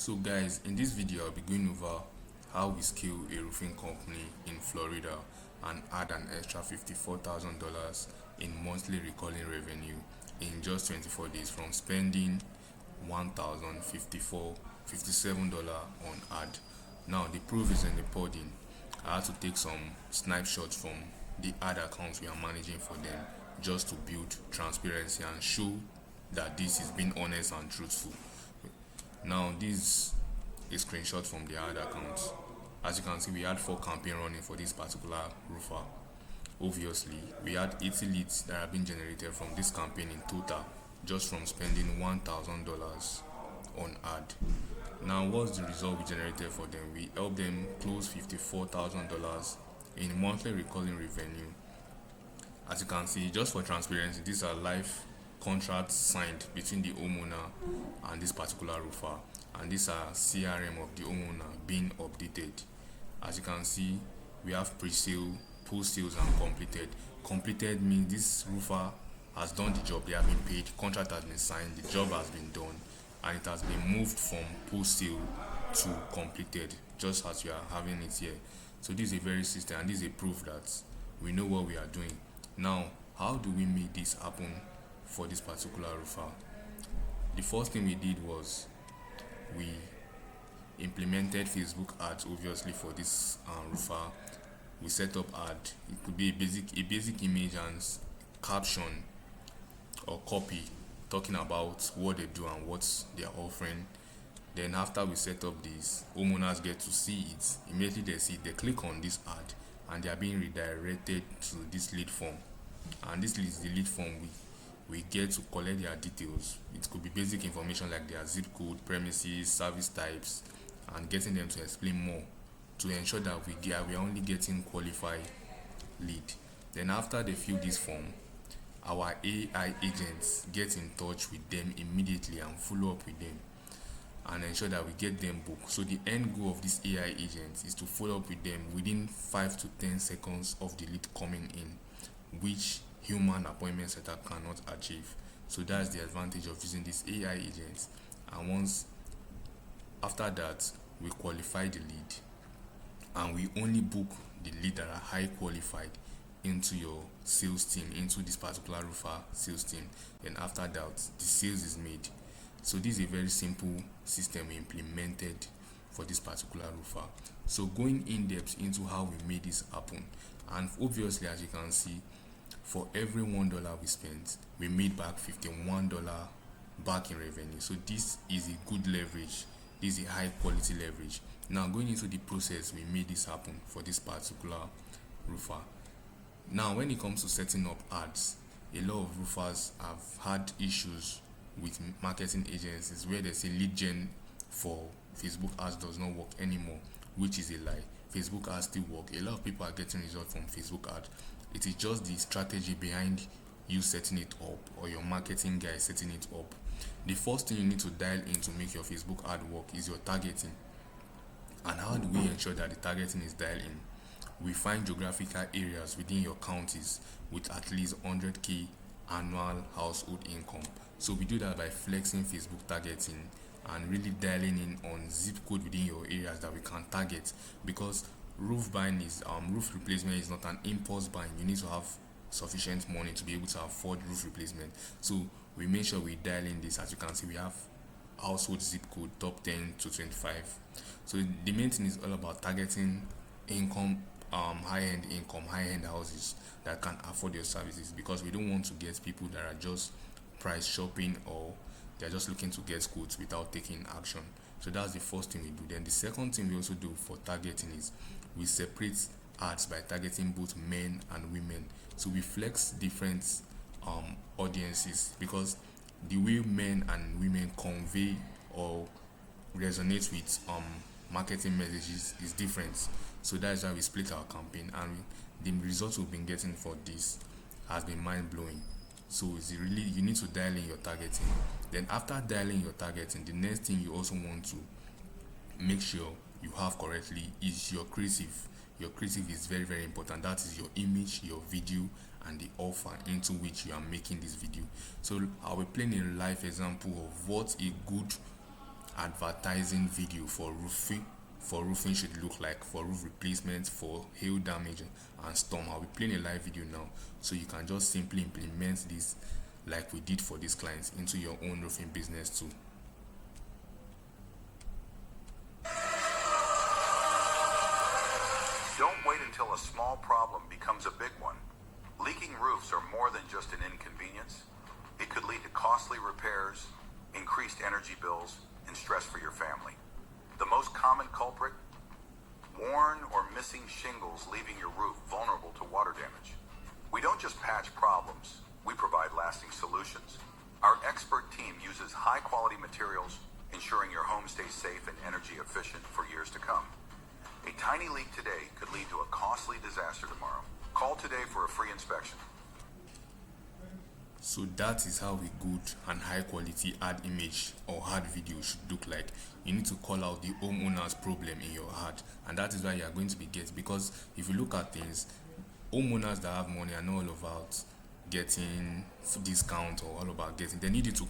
So guys, in this video I'll be going over how we scale a roofing company in Florida and add an extra $54,000 in monthly recurring revenue in just 24 days from spending $1,057 on ad. Now the proof is in the pudding. I had to take some snapshots from the ad accounts we are managing for them just to build transparency and show that this is being honest and truthful. Now this is a screenshot from the ad accounts. As you can see, we had 4 campaigns running for this particular roofer. Obviously, we had 80 leads that have been generated from this campaign in total, just from spending $1,000 on ad. Now, what's the result we generated for them? We helped them close $54,000 in monthly recurring revenue. As you can see, just for transparency, these are live contracts signed between the homeowner and this particular roofer, and these are CRM of the homeowner being updated. As you can see, we have pre-sale, post-sales, and completed. Completed means this roofer has done the job, they have been paid, contract has been signed, the job has been done, and it has been moved from post-sale to completed, just as we are having it here. So this is a very system, and this is a proof that we know what we are doing. Now, how do we make this happen for this particular roofer? The first thing we did was we implemented Facebook ads, obviously, for this roofer. We set up ad. It could be a basic image and caption or copy talking about what they do and what they are offering. Then after we set up this, homeowners get to see it. Immediately they see it, they click on this ad and they are being redirected to this lead form. And this is the lead form we get to collect their details. It could be basic information like their zip code, premises, service types, and getting them to explain more to ensure that we are only getting qualified lead. Then after they fill this form, our AI agents get in touch with them immediately and follow up with them and ensure that we get them booked. So the end goal of this AI agent is to follow up with them within 5 to 10 seconds of the lead coming in, which human appointment setter cannot achieve. So that's the advantage of using this AI agents. And once after that, we qualify the lead and we only book the lead that are high qualified into your sales team, into this particular roofer sales team. Then after that, the sales is made. So this is a very simple system we implemented for this particular roofer. So going in depth into how we made this happen, and obviously, as you can see, for every $1 we spent, we made back $51 back in revenue. So this is a good leverage. This is a high quality leverage. Now going into the process, we made this happen for this particular roofer. Now when it comes to setting up ads, a lot of roofers have had issues with marketing agencies where they say lead gen for Facebook ads does not work anymore, which is a lie. Facebook ads still work. A lot of people are getting results from Facebook ads. It is just the strategy behind you setting it up or your marketing guy setting it up. The first thing you need to dial in to make your Facebook ad work is your targeting. And how do we ensure that the targeting is dialed in? We find geographical areas within your counties with at least 100k annual household income. So we do that by flexing Facebook targeting and really dialing in on zip code within your areas that we can target, because roof buying is roof replacement is not an impulse buying. You need to have sufficient money to be able to afford roof replacement. So we make sure we dial in this. As you can see, we have household zip code top 10 to 25. So the main thing is all about targeting income, high-end houses that can afford your services, because we don't want to get people that are just price shopping or they're just looking to get quotes without taking action. So that's the first thing we do. Then the second thing we also do for targeting is we separate ads by targeting both men and women. So we flex different audiences, because the way men and women convey or resonate with marketing messages is different. So that's why we split our campaign, and the results we've been getting for this has been mind-blowing. So it's really, you need to dial in your targeting. Then after dialing your targeting, the next thing you also want to make sure you have correctly is your creative. Your creative is very, very important. That is your image, your video, and the offer into which you are making this video. So I will play a live example of what a good advertising video for roofing should look like, for roof replacement, for hail damage and storm. I'll be playing a live video now, so you can just simply implement this like we did for these clients into your own roofing business too. Don't wait until a small problem becomes a big one. Leaking roofs are more than just an inconvenience. It could lead to costly repairs, increased energy bills, and stress for your family. The most common culprit? Worn or missing shingles, leaving your roof vulnerable to water damage. We don't just patch problems, we provide lasting solutions. Our expert team uses high-quality materials, ensuring your home stays safe and energy efficient for years to come. A tiny leak today could lead to a costly disaster tomorrow. Call today for a free inspection. So that is how a good and high quality ad image or ad video should look like. You need to call out the homeowner's problem in your ad, and that is why you are going to be getting, because if you look at things, homeowners that have money are not all about getting discount or all about getting, they need you to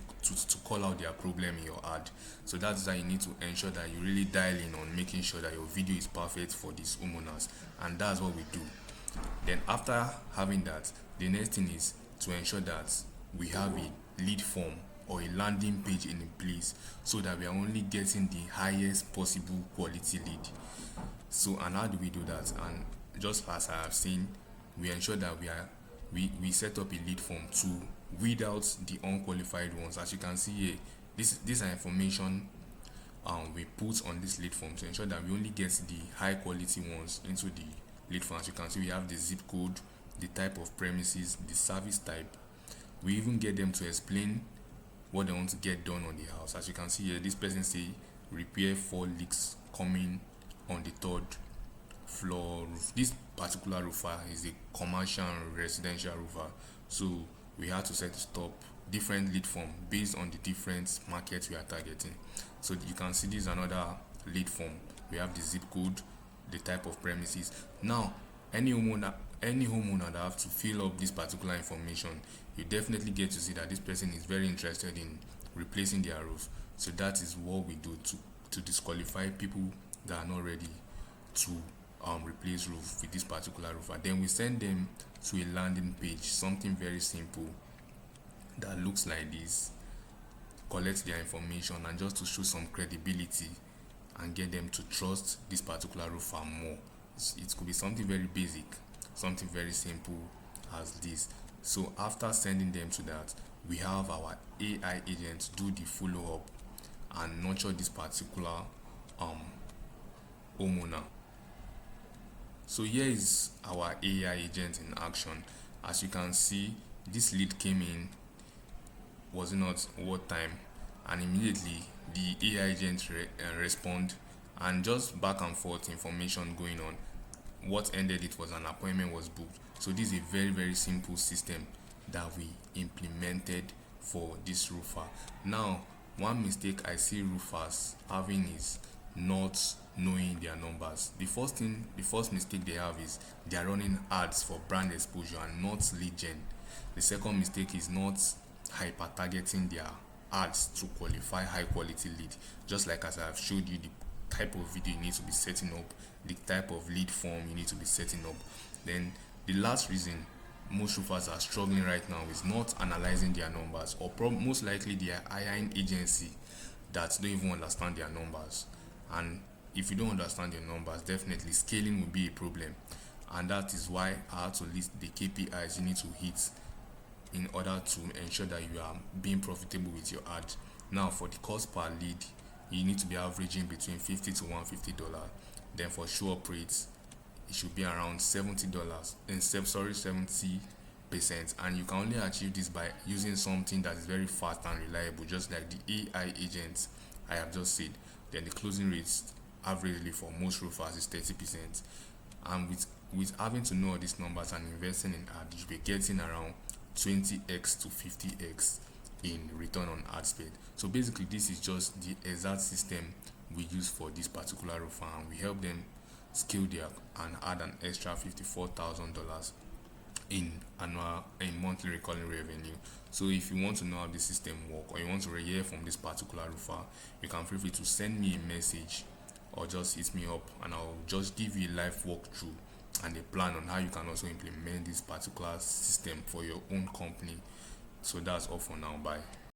call out their problem in your ad. So that's why you need to ensure that you really dial in on making sure that your video is perfect for these homeowners, and that's what we do. Then after having that, the next thing is to ensure that we have a lead form or a landing page in place, so that we are only getting the highest possible quality lead. So, and how do we do that? And just as I have seen, we ensure that we set up a lead form to weed out the unqualified ones. As you can see here, these are information we put on this lead form to ensure that we only get the high quality ones into the lead form. As you can see, we have the zip code, the type of premises, the service type. We even get them to explain what they want to get done on the house. As you can see here, this person say repair 4 leaks coming on the 3rd floor roof. This particular roofer is a commercial and residential roofer, so we had to set up different lead form based on the different markets we are targeting. So you can see this is another lead form. We have the zip code, the type of premises. Now any homeowner that have to fill up this particular information, you definitely get to see that this person is very interested in replacing their roof. So that is what we do to disqualify people that are not ready to replace roof with this particular roofer. Then we send them to a landing page, something very simple that looks like this, collect their information, and just to show some credibility and get them to trust this particular roofer more. It could be something very basic, something very simple as this. So after sending them to that, we have our AI agent do the follow-up and nurture this particular homeowner. So here is our AI agent in action. As you can see, this lead came in, was it not what time, and immediately the AI agent respond, and just back and forth information going on. What ended it was an appointment was booked. So this is a very, very simple system that we implemented for this roofer. Now, one mistake I see roofers having is not knowing their numbers. The first mistake they have is they are running ads for brand exposure and not lead gen. The second mistake is not hyper targeting their ads to qualify high quality lead. Just like as I have showed you, the type of video you need to be setting up, the type of lead form you need to be setting up. Then the last reason most roofers are struggling right now is not analyzing their numbers, or most likely they are hiring agency that don't even understand their numbers. And if you don't understand your numbers, definitely scaling will be a problem. And that is why I had to list the KPIs you need to hit in order to ensure that you are being profitable with your ad. Now, for the cost per lead, you need to be averaging between $50 to $150. Then for show up rates, it should be around $70 and 70%, and you can only achieve this by using something that is very fast and reliable, just like the AI agents I have just said. Then the closing rates averagely for most roofers is 30%, and with having to know all these numbers and investing in ad, you should be getting around 20x to 50x in return on ad spend. So basically, this is just the exact system we use for this particular roofer, and we help them scale their and add an extra $54,000 in monthly recurring revenue. So if you want to know how the system work, or you want to hear from this particular roofer, you can feel free to send me a message or just hit me up, and I'll just give you a live walkthrough and a plan on how you can also implement this particular system for your own company. So that's all for now. Bye.